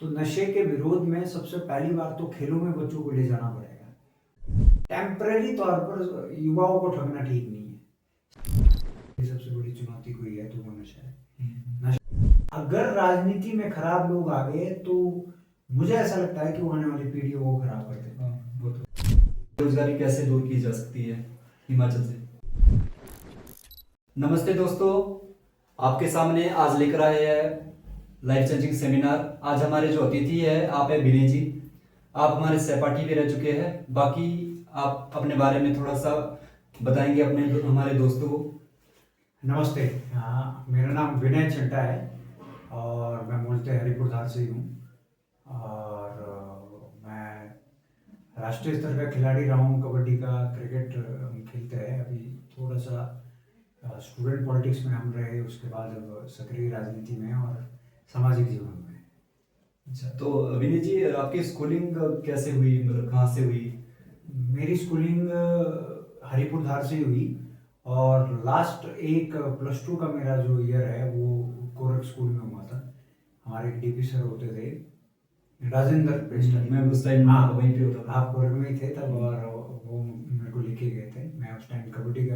तो नशे के विरोध में सबसे पहली बात तो खेलों में बच्चों को ले जाना पड़ेगा। टेम्परेरी तौर पर युवाओं को ठगना ठीक नहीं है। सबसे बड़ी चुनौती कोई है तो वो नशा है। नशा अगर राजनीति में खराब लोग आ गए तो मुझे ऐसा लगता है कि वो आने वाली पीढ़ियों को खराब कर देगा। बेरोजगारी कैसे दूर की जा सकती है हिमाचल से। नमस्ते दोस्तों, आपके सामने आज लेकर आए हैं लाइफ चेंजिंग सेमिनार। आज हमारे जो अतिथि है आप है विनय जी। आप हमारे सहपाठी भी रह चुके हैं। बाकी आप अपने बारे में थोड़ा सा बताएंगे अपने हमारे दोस्तों को। नमस्ते। हाँ, मेरा नाम विनय चड्ढा है और मैं मूलतः हरिपुर धार से ही हूँ और मैं राष्ट्रीय स्तर का खिलाड़ी रहा हूँ। कबड्डी का, क्रिकेट हम खेलते हैं। अभी थोड़ा सा स्टूडेंट पॉलिटिक्स में हम रहे, उसके बाद अब सक्रिय राजनीति में और सामाजिक जीवन में। अच्छा, तो विनय जी आपकी स्कूलिंग कैसे हुई, मतलब कहाँ से हुई? मेरी स्कूलिंग हरिपुर धार से ही हुई और लास्ट एक +2 का मेरा जो ईयर है वो कोरक स्कूल में हुआ था। हमारे डीपी सर होते थे राजेंद्र पेस्टर। मैं उस टाइम हाँ, वहीं पे होता था। आप कोरक में ही थे तब और वो मेरे को लेके गए थे। मैं उस टाइम कबड्डी का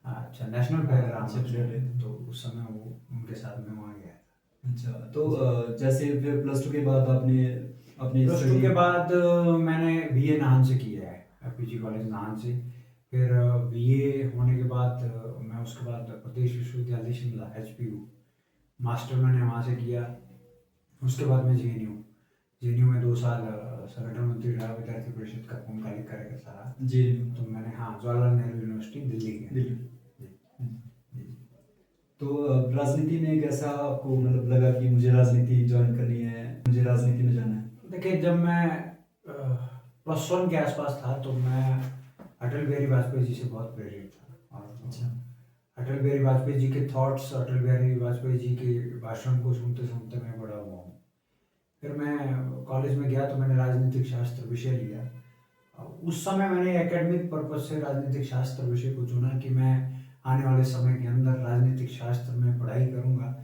अच्छा नेशनल प्लेयर रहा हूँ, तो उस समय वो उनके साथ में वहाँ गया था। अच्छा, तो जैसे फिर +2 के बाद आपने अपनी +2 के बाद मैंने बीए नाहन से किया है, पीजी कॉलेज नाहन से। फिर बीए होने के बाद मैं उसके बाद प्रदेश विश्वविद्यालय शिमला HPU मास्टर मैंने वहाँ से किया। उसके बाद मैं JNU में 2 साल संगठन मंत्री रहा, विद्यार्थी परिषद का पूर्णकालिक कार्यकर्ता रहा। जी, तो मैंने जवाहरलाल नेहरू यूनिवर्सिटी दिल्ली गया। दिल्ली। तो राजनीति में कैसा आपको मतलब लगा कि मुझे राजनीति ज्वाइन करनी है, मुझे राजनीति में जाना है? देखिए, जब मैं +1 के आसपास था तो मैं अटल बिहारी वाजपेयी जी से बहुत प्रेरित था और अच्छा, अटल बिहारी वाजपेयी जी के थॉट्स, अटल बिहारी वाजपेयी जी के भाषण को सुनते सुनते मैं बड़ा हुआ हूँ। फिर मैं कॉलेज में गया तो मैंने राजनीतिक शास्त्र विषय लिया। उस समय मैंने एकेडमिक पर्पज से राजनीतिक शास्त्र विषय को चुना कि मैं आने वाले समय के अंदर राजनीतिक शास्त्र में पढ़ाई करूँगा।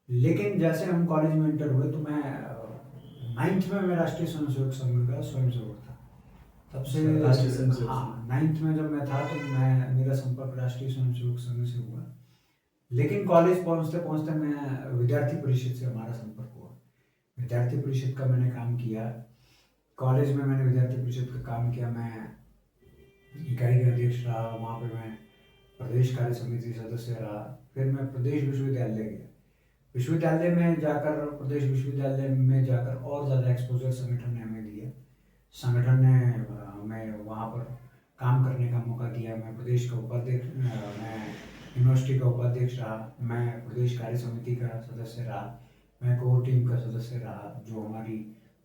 लेकिन जैसे हम कॉलेज में इंटर हुए तो मैं 9th में मैं राष्ट्रीय स्वयंसेवक संघ का स्वयंसेवक था। तब से राष्ट्रीय स्वयंसेवक हाँ, 9th में जब मैं था तो मेरा संपर्क राष्ट्रीय स्वयंसेवक संघ से हुआ। लेकिन कॉलेज पहुंचते पहुंचते मैं विद्यार्थी परिषद से हमारा संपर्क हुआ। विद्यार्थी परिषद का मैंने काम किया। कॉलेज में मैंने विद्यार्थी परिषद का काम किया। मैं इकाई का अध्यक्ष रहा, वहाँ पे मैं प्रदेश कार्य समिति सदस्य रहा। फिर मैं प्रदेश विश्वविद्यालय गया। विश्वविद्यालय में जाकर, प्रदेश विश्वविद्यालय में जाकर और ज़्यादा एक्सपोजर संगठन ने हमें दिया। संगठन ने हमें वहाँ पर काम करने का मौका दिया। मैं प्रदेश का उपाध्यक्ष, मैं यूनिवर्सिटी का उपाध्यक्ष रहा, मैं प्रदेश कार्य समिति का सदस्य रहा, मैं कोर टीम का सदस्य रहा, जो हमारी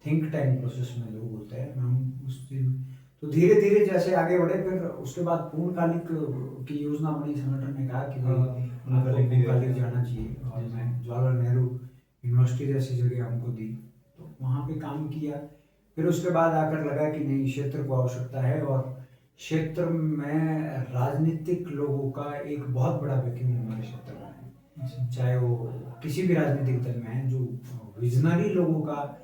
थिंक टैंक प्रोसेस में लोग होते हैं। मैं उस दिन तो धीरे धीरे जैसे आगे बढ़े, फिर उसके बाद पूर्णकालिक की योजना बनी। संगठन ने कहा कि पूर्णकालिक जाना चाहिए और मैं जवाहरलाल नेहरू यूनिवर्सिटी जैसी जगह हमको दी तो वहाँ पे काम किया। फिर उसके बाद आकर लगा कि नहीं, क्षेत्र को आवश्यकता है और क्षेत्र में राजनीतिक लोगों का एक बहुत बड़ा वैक्यूम हमारे क्षेत्र में है। चाहे वो किसी भी राजनीतिक दल में है, जो विजनरी लोगों का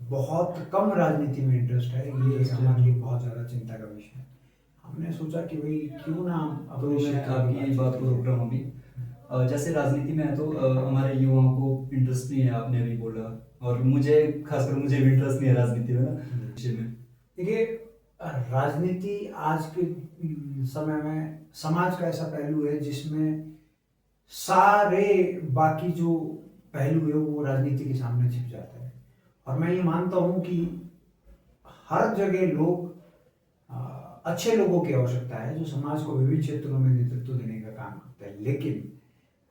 बहुत कम राजनीति में इंटरेस्ट है, ये हमारे लिए बहुत ज़्यादा चिंता का विषय है। हमने सोचा कि भाई क्यों ना तो मैं आपकी बात को रोक रहा हूँ अभी। जैसे राजनीति में है तो हमारे युवाओं को इंटरेस्ट नहीं है, आपने अभी बोला, और मुझे खासकर मुझे भी इंटरेस्ट नहीं है राजनीति में ना विषय में। देखिए, राजनीति आज के समय में समाज का ऐसा पहलू है जिसमें सारे बाकी जो पहलू है वो राजनीति के सामने छिप जाता है। और मैं ये मानता हूँ कि हर जगह लोग अच्छे लोगों की आवश्यकता है जो समाज को विभिन्न क्षेत्रों में नेतृत्व देने का काम करते हैं। लेकिन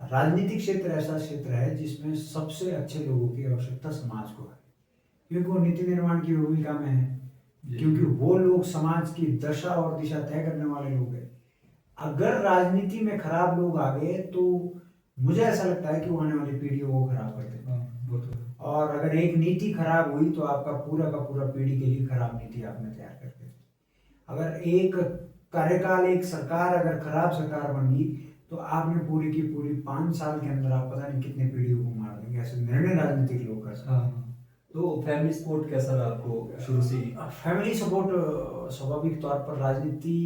राजनीतिक क्षेत्र ऐसा क्षेत्र है जिसमें सबसे अच्छे लोगों की आवश्यकता समाज को है, क्योंकि वो नीति निर्माण की भूमिका में है, क्योंकि वो लोग समाज की दशा और दिशा तय करने वाले लोग हैं। अगर राजनीति में खराब लोग आ गए तो मुझे ऐसा लगता है कि वो आने वाली पीढ़ियों को खराब कर देते। और अगर एक नीति खराब हुई तो आपका पूरा का पूरा पीढ़ी के लिए खराब नीति आपने तैयार कर दी। अगर एक कार्यकाल, एक सरकार अगर खराब सरकार बन गई तो आपने पूरी की पूरी 5 साल के अंदर आप पता नहीं कितने पीढ़ियों को मार देंगे। ऐसे निर्णय राजनीतिक लोग कर सकते हैं। तो फैमिली सपोर्ट कैसा रहा आपको शुरू से ही? फैमिली सपोर्ट स्वाभाविक तौर पर राजनीति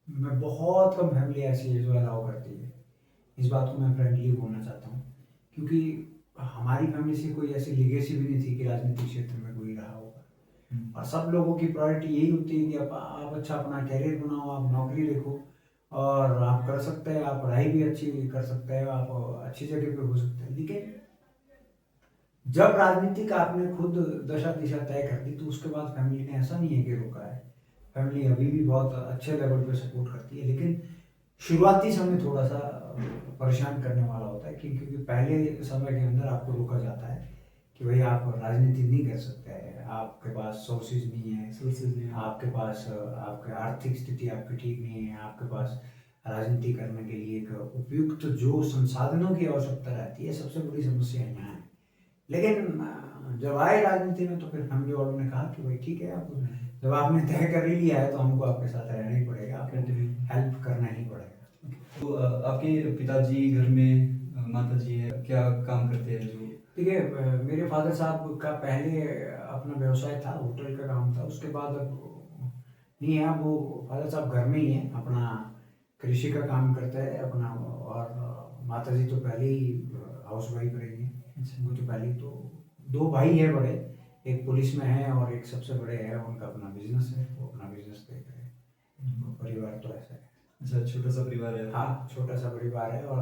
में बहुत कम फैमिली ऐसी है जो अलाउ करती है। इस बात को मैं फ्रेंकली बोलना चाहता हूँ, क्योंकि हमारी फैमिली से कोई ऐसी लिगेसी भी नहीं थी कि राजनीतिक क्षेत्र में कोई रहा होगा। और सब लोगों की प्रायोरिटी यही होती है कि आप अच्छा अपना कैरियर बनाओ, आप नौकरी देखो, और आप कर सकते हैं, आप पढ़ाई भी अच्छी कर सकते हैं, आप अच्छी जगह पे हो सकते हैं। लेकिन जब राजनीति का आपने खुद दशा दिशा तय कर दी, तो उसके बाद फैमिली ने ऐसा नहीं है कि रोका है। फैमिली अभी भी बहुत अच्छे लेवल पे सपोर्ट करती है, लेकिन शुरुआती समय थोड़ा सा परेशान करने वाला होता है, क्योंकि पहले समय के अंदर आपको रोका जाता है कि भाई आप राजनीति नहीं कर सकते हैं, आपके पास सोर्सेज नहीं है, आपके पास आपके आर्थिक स्थिति आपकी ठीक नहीं है, आपके पास राजनीति करने के लिए एक उपयुक्त जो संसाधनों की आवश्यकता रहती है, सबसे बड़ी समस्या यहाँ है। लेकिन जब आए राजनीति में, तो फिर फैमिली वालों ने कहा कि भाई ठीक है, आप जब आपने तय कर ही लिया है तो हमको आपके साथ रहना ही पड़ेगा, आपको हेल्प करना ही पड़ेगा। तो आपके पिताजी घर में माता जी है, क्या काम करते हैं जो? ठीक है, मेरे फादर साहब का पहले अपना व्यवसाय था, होटल का काम था। उसके बाद अब नहीं है, अब वो फादर साहब घर में ही है, अपना कृषि का काम करते हैं अपना। और माता जी तो पहले ही हाउस वाइफ रही है, वो तो पहले। तो दो भाई है बड़े, एक पुलिस में है और एक सबसे बड़े है, उनका अपना बिजनेस है, वो अपना बिजनेस देख रहे हैं। परिवार तो ऐसा है। अच्छा, छोटा सा परिवार है। हाँ, छोटा सा परिवार है। और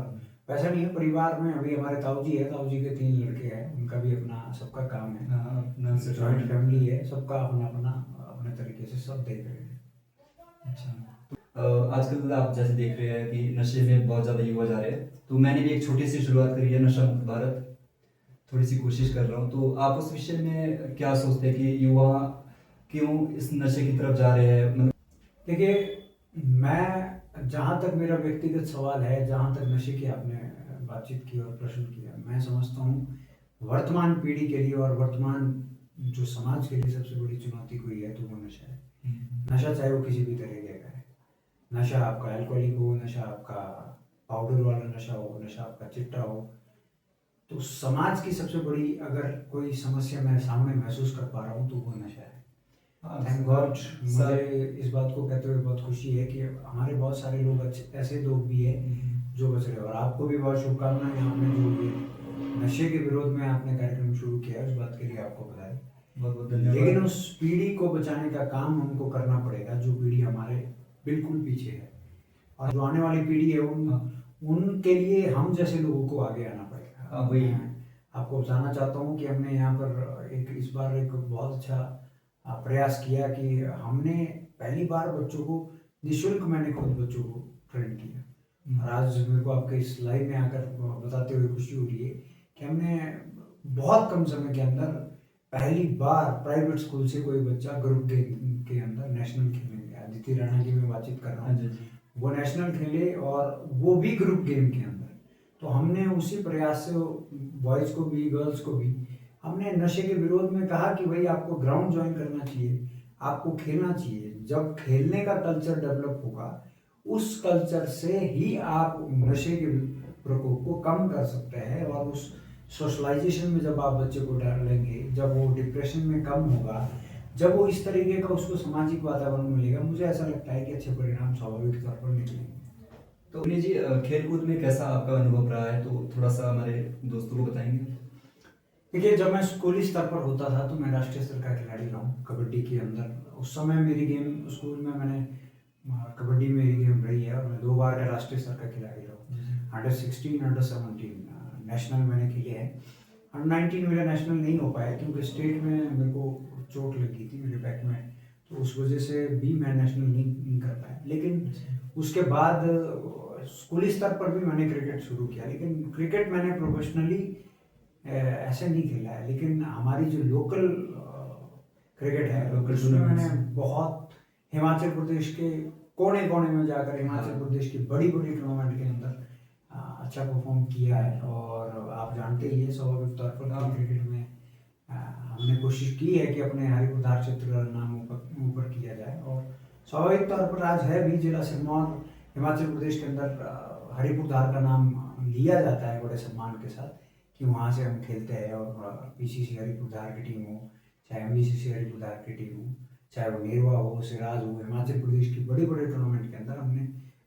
वैसा नहीं है, परिवार में अभी हमारे ताऊ जी है, ताऊ जी के 3 लड़के हैं, उनका भी अपना सबका काम है। हाँ, अपना जॉइंट फैमिली है, सबका अपना अपना अपने तरीके से सब देख रहे हैं। अच्छा, तो आजकल आप जैसे देख रहे हैं कि नशे में बहुत ज़्यादा युवा जा रहे हैं, तो मैंने भी एक छोटी सी शुरुआत करी है, नशा मुक्त भारत, थोड़ी सी कोशिश कर रहा हूँ। तो आप उस विषय में क्या सोचते हैं कि युवा क्यों इस नशे की तरफ जा रहे हैं? मतलब देखिए, मैं जहाँ तक मेरा व्यक्तिगत सवाल है, जहाँ तक नशे की आपने बातचीत की और प्रश्न किया, मैं समझता हूँ वर्तमान पीढ़ी के लिए और वर्तमान जो समाज के लिए सबसे बड़ी चुनौती कोई है तो वो नशा है। नशा चाहे वो किसी भी तरीके का है, नशा आपका अल्कोहलिक हो, नशा आपका पाउडर वाला नशा हो, नशा आपका चिट्टा हो, तो समाज की सबसे बड़ी अगर कोई समस्या मैं सामने महसूस कर पा रहा हूँ तो वो नशा है। थैंक गॉड, मुझे इस बात को कहते हुए बहुत खुशी है कि हमारे बहुत सारे लोग ऐसे लोग भी हैं जो बच रहे हैं। और आपको भी बहुत शुभकामनाएं, आपने जो ये नशे के विरोध में आपने कार्यक्रम शुरू किया है, उस बात के लिए आपको बधाई। बहुत बहुत धन्यवाद। लेकिन उस पीढ़ी को बचाने का काम हमको करना पड़ेगा, जो पीढ़ी हमारे बिल्कुल पीछे है, और जो आने वाली पीढ़ी है उनके लिए हम जैसे लोगों को आगे आना पड़ेगा। वही मैं आपको बताना चाहता हूँ कि हमने यहाँ पर इस बार एक बहुत अच्छा प्रयास किया कि हमने पहली बार बच्चों को निःशुल्क, मैंने खुद बच्चों को ट्रेन किया। और आज मेरे को आपके इस लाइव में आकर बताते हुए खुशी हो रही है कि हमने बहुत कम समय के अंदर पहली बार प्राइवेट स्कूल से कोई बच्चा ग्रुप गेम के अंदर नेशनल खेलने गया। अदिति राणा की मैं बातचीत कर रहा हूँ, वो नेशनल खेले और वो भी ग्रुप गेम के अंदर। तो हमने उसी प्रयास से बॉयज़ को भी गर्ल्स को भी हमने नशे के विरोध में कहा कि भाई आपको ग्राउंड ज्वाइन करना चाहिए, आपको खेलना चाहिए। जब खेलने का कल्चर डेवलप होगा, उस कल्चर से ही आप नशे के प्रकोप को कम कर सकते हैं। और उस सोशलाइजेशन में जब आप बच्चे को डालेंगे, जब वो डिप्रेशन में कम होगा, जब वो इस तरीके का उसको सामाजिक वातावरण मिलेगा, मुझे ऐसा लगता है कि अच्छे परिणाम स्वाभाविक तौर पर निकलेंगे। तो उन्हीं जी, खेलकूद में कैसा आपका अनुभव रहा है, तो थोड़ा सा हमारे दोस्तों को बताएंगे। देखिए, जब मैं स्कूली स्तर पर होता था तो मैं राष्ट्रीय स्तर का खिलाड़ी रहा हूँ कबड्डी के अंदर। उस समय मेरी गेम स्कूल में मैंने कबड्डी मेरी गेम रही है, और मैं 2 बार का राष्ट्रीय स्तर का खिलाड़ी रहा हूँ। अंडर 16, अंडर 17 नेशनल मैंने खेले हैं। अंडर 19 मेरा नेशनल नहीं हो पाया क्योंकि स्टेट में मेरे को चोट लगी थी मेरे बैक में, तो उस वजह से भी मैं नेशनल नहीं कर पाया। लेकिन उसके बाद स्कूली स्तर पर भी मैंने क्रिकेट शुरू किया, लेकिन क्रिकेट मैंने प्रोफेशनली ऐसे नहीं खेला है। लेकिन हमारी जो लोकल क्रिकेट है, उसमें मैंने बहुत हिमाचल प्रदेश के कोने कोने में जाकर हिमाचल प्रदेश की बड़ी बड़ी टूर्नामेंट के अंदर अच्छा परफॉर्म किया है। और आप जानते ही है स्वाभाविक तौर पर क्रिकेट में हमने कोशिश की है कि अपने हरिपुर धार क्षेत्र का नाम ऊपर किया जाए। और स्वाभाविक तौर पर आज है भी जिला सिरमौर हिमाचल प्रदेश के अंदर हरिपुर धार का नाम लिया जाता है बड़े सम्मान के साथ, कि वहाँ से हम खेलते हैं। और पीसीसी हरिपुरधार की टीम हो, चाहे एमबीसीसी हरिपुरधार की टीम हो, चाहे वो नेरवा हो, सिराज हो, हिमाचल प्रदेश की बड़े बड़े टूर्नामेंट के अंदर हमने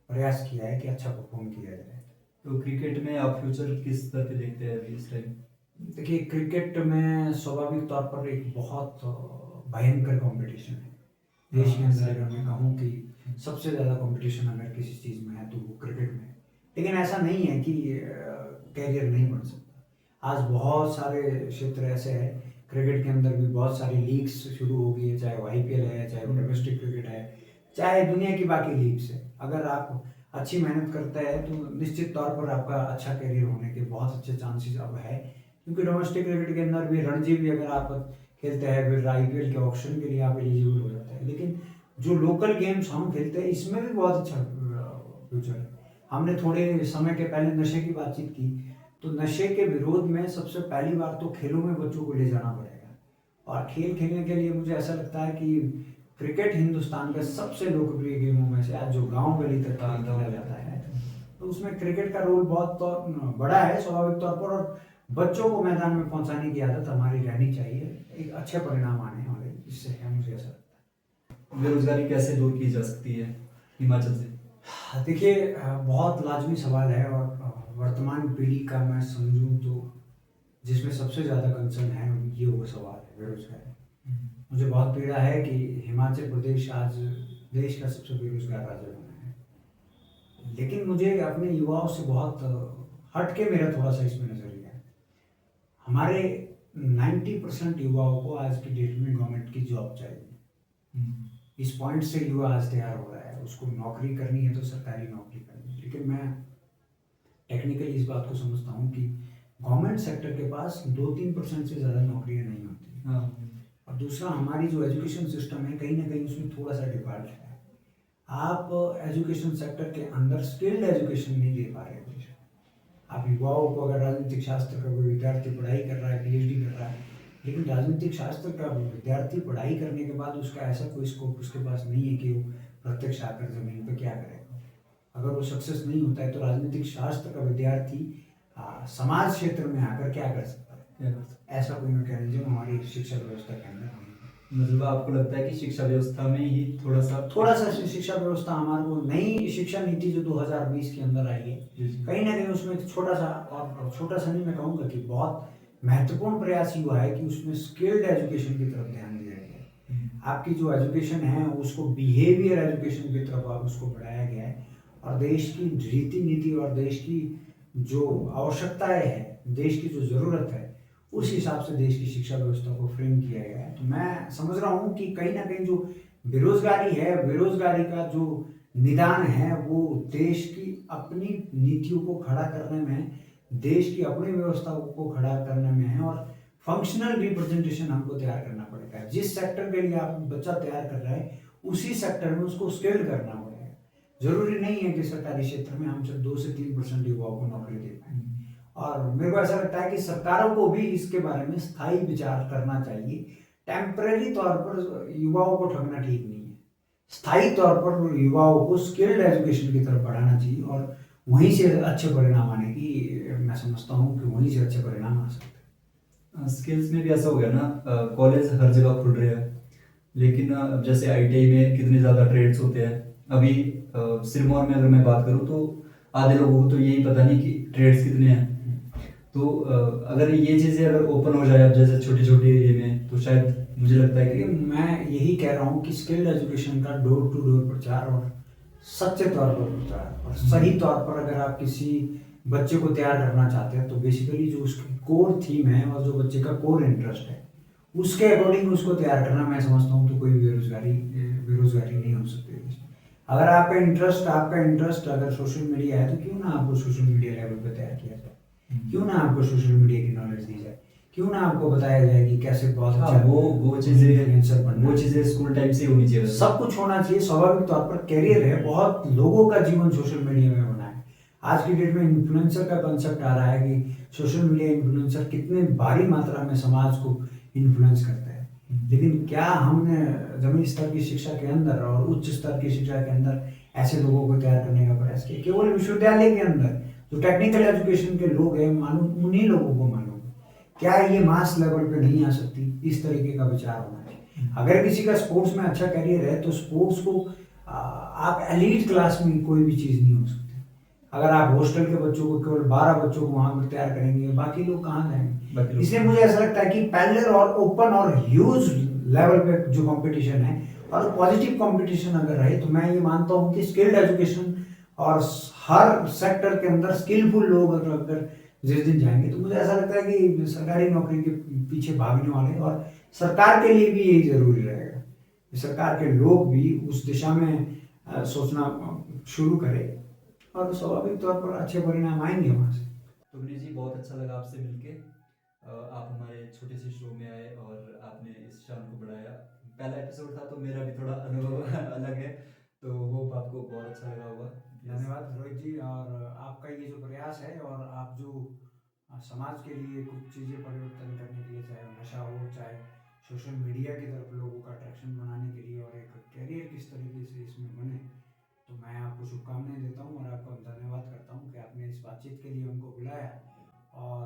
प्रयास किया है कि अच्छा परफॉर्म किया जाए। तो क्रिकेट में आप फ्यूचर किस स्तर पे देखते हैं अभी इस टाइम? देखिए, क्रिकेट में स्वाभाविक तौर पर एक बहुत भयंकर कंपटीशन है देश के अंदर। अगर मैं कहूँ कि सबसे ज़्यादा कंपटीशन अगर किसी चीज़ में है तो वो क्रिकेट में है। लेकिन ऐसा नहीं है कि कैरियर नहीं बन सकता। आज बहुत सारे क्षेत्र ऐसे हैं, क्रिकेट के अंदर भी बहुत सारी लीग्स शुरू हो गई है, चाहे वो आईपीएल है, चाहे वो डोमेस्टिक क्रिकेट है, चाहे दुनिया की बाकी लीग्स है। अगर आप अच्छी मेहनत करते हैं तो निश्चित तौर पर आपका अच्छा कैरियर होने के बहुत अच्छे चांसेस अब है। क्योंकि डोमेस्टिक क्रिकेट के अंदर भी रणजी भी अगर आप खेलते हैं, फिर आईपीएल के ऑप्शन के लिए आप एलिजिबल हो जाते हैं। लेकिन जो लोकल गेम्स हम खेलते हैं इसमें भी बहुत अच्छा फ्यूचर है। हमने थोड़े समय के पहले नशे की बातचीत की, तो नशे के विरोध में सबसे पहली बार तो खेलों में बच्चों को ले जाना पड़ेगा। और खेल खेलने के लिए मुझे ऐसा लगता है कि क्रिकेट हिंदुस्तान के सबसे लोकप्रिय गेमों में से आज जो गांव गली तक खेला जाता है, तो उसमें क्रिकेट का रोल बहुत बड़ा है स्वाभाविक तौर पर। और बच्चों को मैदान में पहुंचाने की आदत हमारी रहनी चाहिए, एक अच्छे परिणाम आने वाले इससे है, मुझे ऐसा लगता है। बेरोजगारी कैसे दूर की जा सकती है हिमाचल से? देखिए, बहुत लाजमी सवाल है। और वर्तमान पीढ़ी का मैं समझूं तो जिसमें सबसे ज़्यादा कंसर्न है ये वो सवाल है बेरोजगारी। मुझे बहुत पीड़ा है कि हिमाचल प्रदेश आज देश का सबसे बेरोजगार राज्य बना है। लेकिन मुझे अपने युवाओं से बहुत हट के मेरा थोड़ा सा इसमें नजरिया है। हमारे 90% युवाओं को आज की डेट में गवर्नमेंट की जॉब चाहिए। इस पॉइंट से युवा आज तैयार हो रहा है, उसको नौकरी करनी है तो सरकारी नौकरी करनी है। लेकिन मैं टेक्निकली इस बात को समझता हूँ कि गवर्नमेंट सेक्टर के पास 2-3% से ज़्यादा नौकरियाँ नहीं होती। और दूसरा, हमारी जो एजुकेशन सिस्टम है कहीं ना कहीं उसमें थोड़ा सा डिफॉल्ट है। आप एजुकेशन सेक्टर के अंदर स्किल्ड एजुकेशन नहीं दे पा रहे हैं। आप युवाओं को, अगर राजनीतिक शास्त्र का कोई विद्यार्थी पढ़ाई कर रहा है, पीएचडी कर रहा है, लेकिन राजनीतिक शास्त्र का विद्यार्थी पढ़ाई करने के बाद उसका ऐसा कोई स्कोप उसके पास नहीं है कि वो प्रत्यक्ष आकर जमीन पर क्या करेगा। अगर वो सक्सेस नहीं होता है तो राजनीतिक शास्त्र का विद्यार्थी समाज क्षेत्र में आकर क्या कर सकता है? ऐसा कोई मैकेनिज्म हमारी शिक्षा व्यवस्था के अंदर नहीं है। मतलब आपको लगता है कि शिक्षा व्यवस्था में ही थोड़ा सा शिक्षा व्यवस्था हमारे को नई शिक्षा नीति जो 2020 के अंदर आई है, कहीं ना कहीं उसमें छोटा सा नहीं, मैं कहूँगा कि बहुत महत्वपूर्ण प्रयास हुआ है कि उसमें स्किल्ड एजुकेशन की तरफ ध्यान दिया गया है। आपकी जो एजुकेशन है उसको बिहेवियर एजुकेशन की तरफ उसको बढ़ाया गया है। और देश की रीति नीति और देश की जो आवश्यकताएं है, देश की जो ज़रूरत है, उस हिसाब से देश की शिक्षा व्यवस्था को फ्रेम किया गया है। तो मैं समझ रहा हूँ कि कहीं ना कहीं जो बेरोजगारी है, बेरोजगारी का जो निदान है वो देश की अपनी नीतियों को खड़ा करने में, देश की अपनी व्यवस्था को खड़ा करने में है। और फंक्शनल रिप्रेजेंटेशन हमको तैयार करना पड़ेगा। जिस सेक्टर के लिए आप बच्चा तैयार कर रहे हैं उसी सेक्टर में उसको स्किल्ड करना पड़ेगा। जरूरी नहीं है कि सरकारी क्षेत्र में हम सिर्फ 2 से 3% युवाओं को नौकरी दे पाएंगे। और मेरे को ऐसा लगता है कि सरकारों को भी इसके बारे में स्थायी विचार करना चाहिए। टेम्परेरी तौर पर युवाओं को ठगना ठीक नहीं है। स्थायी तौर पर युवाओं को स्किल्ड एजुकेशन की तरफ बढ़ाना चाहिए और वहीं से अच्छे परिणाम आने की मैं समझता हूँ कि वहीं से अच्छे परिणाम आ सकते हैं। स्किल्स में भी ऐसा हो गया ना, कॉलेज हर जगह खुल रहे हैं, लेकिन अब जैसे आईटीआई में कितने ज़्यादा ट्रेड्स होते हैं। अभी सिरमौर में अगर मैं बात करूँ तो आधे लोगों को तो यही पता नहीं कि ट्रेड्स कितने हैं। तो अगर ये चीज़ें अगर ओपन हो जाए अब जैसे छोटे छोटे एरिया में, तो शायद मुझे लगता है कि मैं यही कह रहा हूँ कि स्किल्ड एजुकेशन का डोर टू डोर प्रचार और सच्चे तौर पर प्रचार और सही तौर पर अगर आप किसी बच्चे को तैयार करना चाहते हैं तो बेसिकली जो उसकी कोर थीम है और जो बच्चे का कोर इंटरेस्ट है उसके अकॉर्डिंग उसको तैयार करना, मैं समझता हूँ तो कोई बेरोजगारी नहीं हो सकती। अगर आपका इंटरेस्ट अगर सोशल मीडिया है तो क्यों ना आपको सोशल मीडिया लेवल पर तैयार किया जाए, क्यों ना आपको सोशल मीडिया की नॉलेज दी जाए, क्यों ना आपको बताया जाए कि कैसे बहुत अच्छा वो चीज़ें स्कूल टाइम से होनी चाहिए। सब कुछ होना चाहिए। स्वाभाविक तौर पर कैरियर है, बहुत लोगों का जीवन सोशल मीडिया में बना है। आज की डेट में इन्फ्लुएंसर का कंसेप्ट आ रहा है कि सोशल मीडिया इन्फ्लुएंसर कितने भारी मात्रा में समाज को इन्फ्लुएंस करता है। लेकिन क्या हमने जमीनी स्तर की शिक्षा के अंदर और उच्च स्तर की शिक्षा के अंदर ऐसे लोगों को तैयार करने का प्रयास किया? केवल विश्वविद्यालय के अंदर जो टेक्निकल एजुकेशन के लोग हैं, मानो उन्हीं लोगों को मान क्या ये मास लेवल पे नहीं आ सकती, इस तरीके का विचार होना चाहिए। अगर किसी का स्पोर्ट्स में अच्छा करियर है तो स्पोर्ट्स को आप एलीट क्लास में कोई भी चीज़ नहीं हो सकती। अगर आप हॉस्टल के बच्चों को, केवल 12 बच्चों को वहाँ पर तैयार करेंगे, बाकी लोग कहाँ बाकी जाएंगे। लोग इसलिए मुझे ऐसा लगता है कि पैरेलल और ओपन और ह्यूज लेवल पे जो कंपटीशन है और पॉजिटिव कंपटीशन अगर रहे तो मैं ये मानता हूँ कि स्किल्ड एजुकेशन और हर सेक्टर के अंदर स्किलफुल लोग अगर जिस दिन जाएंगे तो मुझे ऐसा लगता है कि सरकारी नौकरी के पीछे भागने वाले, और सरकार के लिए भी यही जरूरी रहेगा कि सरकार के लोग भी उस दिशा में सोचना शुरू करें, और स्वाभाविक तौर पर अच्छे परिणाम आएंगे वहाँ से। तो विनीत जी, बहुत अच्छा लगा आपसे मिलके। आप हमारे छोटे से शो में आए और आपने इस शान को बढ़ाया। पहला एपिसोड था तो मेरा भी थोड़ा अनुभव अलग है, तो होप आपको बहुत अच्छा लगा होगा। धन्यवाद रोहित जी, और आपका ये जो प्रयास है और आप जो समाज के लिए कुछ चीज़ें परिवर्तन करने के लिए, चाहे वो नशा हो, चाहे सोशल मीडिया की तरफ लोगों का अट्रैक्शन बनाने के लिए, और एक करियर किस तरीके से इसमें बने, तो मैं आपको शुभकामनाएं देता हूँ और आपका धन्यवाद करता हूँ कि आपने इस बातचीत के लिए हमको बुलाया। और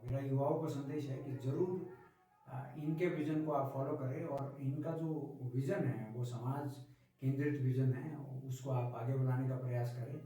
मेरा युवाओं को संदेश है कि ज़रूर इनके विजन को आप फॉलो करें, और इनका जो विजन है वो समाज केंद्रित विजन है, उसको आप आगे बढ़ाने का प्रयास करें।